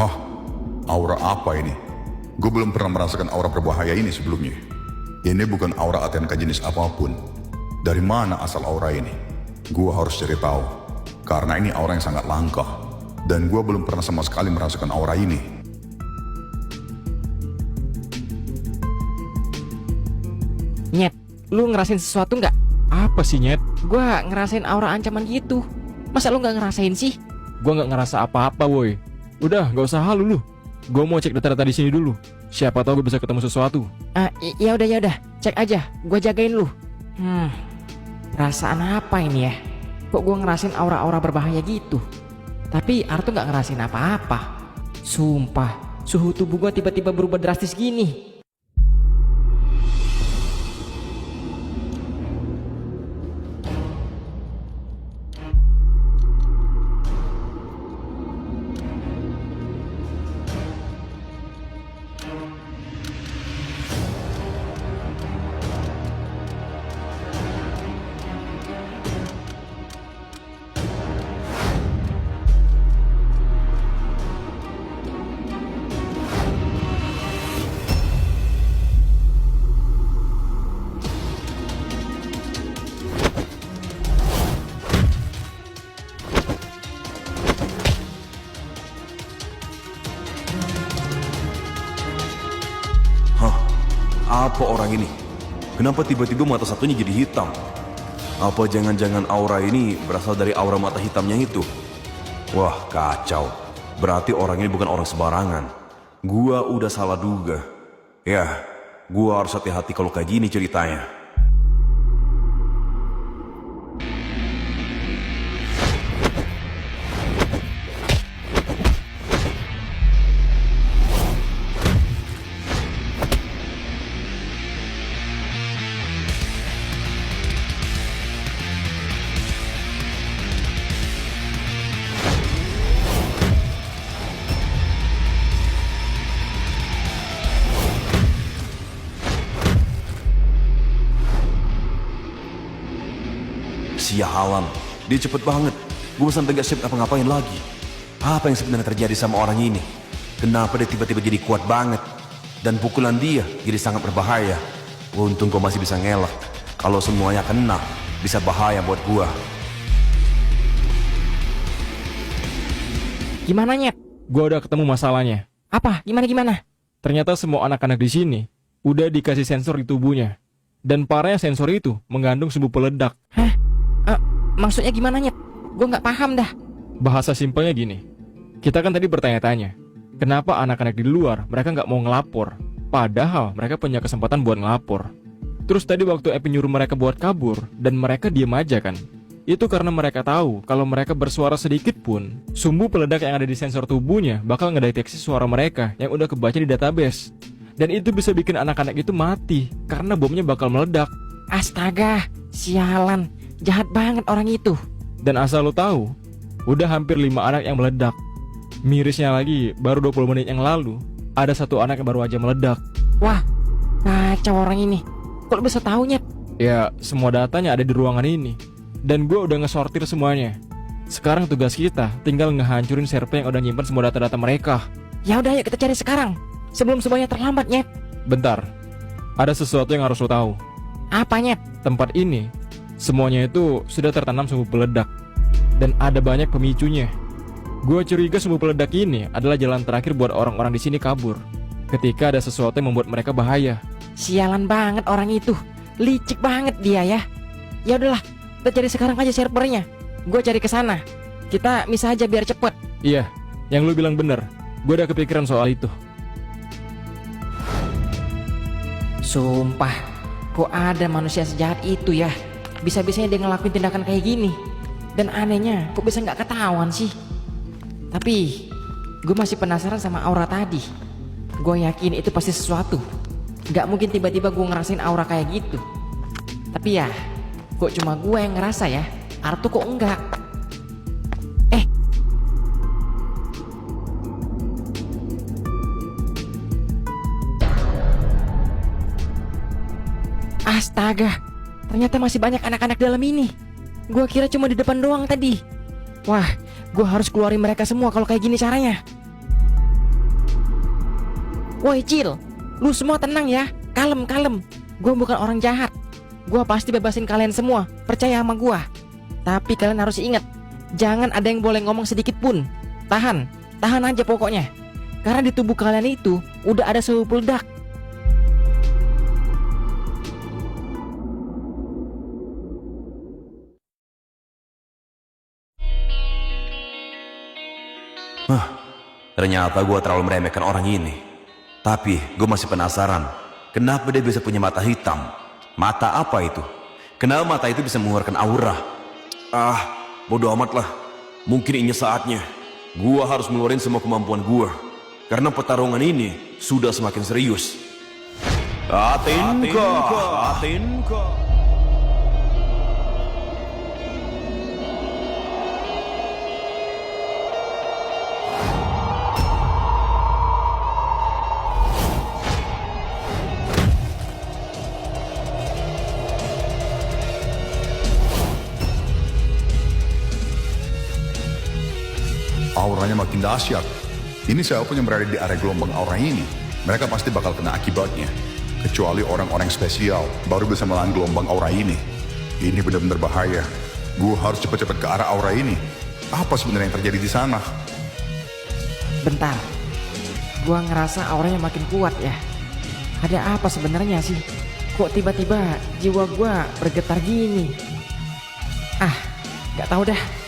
Hah? Aura apa ini? Gue belum pernah merasakan aura berbahaya ini sebelumnya. Ini bukan aura ATNK jenis apapun. Dari mana asal aura ini? Gue harus cari tahu. Karena ini aura yang sangat langka. Dan gue belum pernah sama sekali merasakan aura ini. Nyet, lu ngerasain sesuatu nggak? Apa sih, Nyet? Gua ngerasain aura ancaman gitu. Masa lu nggak ngerasain sih? Gua nggak ngerasa apa-apa, woi. Udah, nggak usah halu lu. Gua mau cek data-data di sini dulu. Siapa tahu gue bisa ketemu sesuatu. Ya udah, cek aja. Gua jagain lu. Perasaan apa ini ya? Kok gua ngerasain aura-aura berbahaya gitu? Tapi Artu nggak ngerasain apa-apa. Sumpah, suhu tubuh gua tiba-tiba berubah drastis gini. Apa orang ini? Kenapa tiba-tiba mata satunya jadi hitam? Apa jangan-jangan aura ini berasal dari aura mata hitamnya itu? Wah, kacau. Berarti orang ini bukan orang sembarangan. Gua udah salah duga. Ya, gua harus hati-hati kalau kayak gini ceritanya. Sialan, dia cepet banget. Gue sampai gak siap ngapa-ngapain lagi. Apa yang sebenarnya terjadi sama orang ini? Kenapa dia tiba-tiba jadi kuat banget? Dan pukulan dia jadi sangat berbahaya. Untung gue masih bisa ngelak. Kalau semuanya kena, bisa bahaya buat gue. Gimana, Nyet? Gua udah ketemu masalahnya. Apa? Gimana? Ternyata semua anak-anak di sini udah dikasih sensor di tubuhnya. Dan parahnya sensor itu mengandung sumbu peledak. Hah? Maksudnya gimana, Nyet? Gue nggak paham dah. Bahasa simpelnya gini. Kita kan tadi bertanya-tanya, kenapa anak-anak di luar mereka nggak mau ngelapor? Padahal mereka punya kesempatan buat ngelapor. Terus tadi waktu Epi nyuruh mereka buat kabur, dan mereka diem aja kan? Itu karena mereka tahu kalau mereka bersuara sedikit pun, sumbu peledak yang ada di sensor tubuhnya bakal ngedeteksi suara mereka yang udah kebaca di database. Dan itu bisa bikin anak-anak itu mati, karena bomnya bakal meledak. Astaga, sialan. Jahat banget orang itu. Dan asal lo tahu, udah hampir 5 anak yang meledak. Mirisnya lagi, baru 20 menit yang lalu, ada 1 anak yang baru aja meledak. Wah, kacau orang ini. Kok lo bisa tahu, Nyet? Ya, semua datanya ada di ruangan ini. Dan gue udah ngesortir semuanya. Sekarang tugas kita tinggal ngehancurin server yang udah nyimpen semua data-data mereka. Ya udah, yuk kita cari sekarang. Sebelum semuanya terlambat, Nyet. Bentar, ada sesuatu yang harus lo tahu. Apa, Nyet? Tempat ini semuanya itu sudah tertanam sumbu peledak. Dan ada banyak pemicunya. Gue curiga sumbu peledak ini adalah jalan terakhir buat orang-orang di sini kabur ketika ada sesuatu yang membuat mereka bahaya. Sialan banget orang itu. Licik banget dia ya. Ya udahlah, kita cari sekarang aja servernya. Gue cari ke sana. Kita misah aja biar cepet. Iya, yang lu bilang bener. Gue udah kepikiran soal itu. Sumpah, kok ada manusia sejahat itu ya? Bisa-bisanya dia ngelakuin tindakan kayak gini. Dan anehnya, kok bisa gak ketahuan sih? Tapi, gue masih penasaran sama aura tadi. Gue yakin itu pasti sesuatu. Gak mungkin tiba-tiba gue ngerasain aura kayak gitu. Tapi ya, kok cuma gue yang ngerasa ya? Artu kok enggak? Astaga, ternyata masih banyak anak-anak dalam ini. Gua kira cuma di depan doang tadi. Wah, gua harus keluarin mereka semua kalau kayak gini caranya. Woi Cil, lu semua tenang ya. Kalem, kalem. Gua bukan orang jahat. Gua pasti bebasin kalian semua. Percaya sama gua. Tapi kalian harus ingat, jangan ada yang boleh ngomong sedikit pun. Tahan aja pokoknya. Karena di tubuh kalian itu udah ada suhu peledak. Ternyata gue terlalu meremehkan orang ini. Tapi gue masih penasaran, kenapa dia bisa punya mata hitam? Mata apa itu? Kenapa mata itu bisa mengeluarkan aura? Bodoh amat lah. Mungkin ini saatnya gue harus ngeluarin semua kemampuan gue. Karena pertarungan ini sudah semakin serius. Atinka. Auranya makin dahsyat. Ini siapapun yang berada di area gelombang aura ini, mereka pasti bakal kena akibatnya. Kecuali orang-orang spesial baru bisa melawan gelombang aura ini. Ini benar-benar bahaya. Gue harus cepat-cepat ke arah aura ini. Apa sebenarnya yang terjadi di sana? Bentar. Gua ngerasa auranya makin kuat ya. Ada apa sebenarnya sih? Kok tiba-tiba jiwa gua bergetar gini? Gak tahu dah.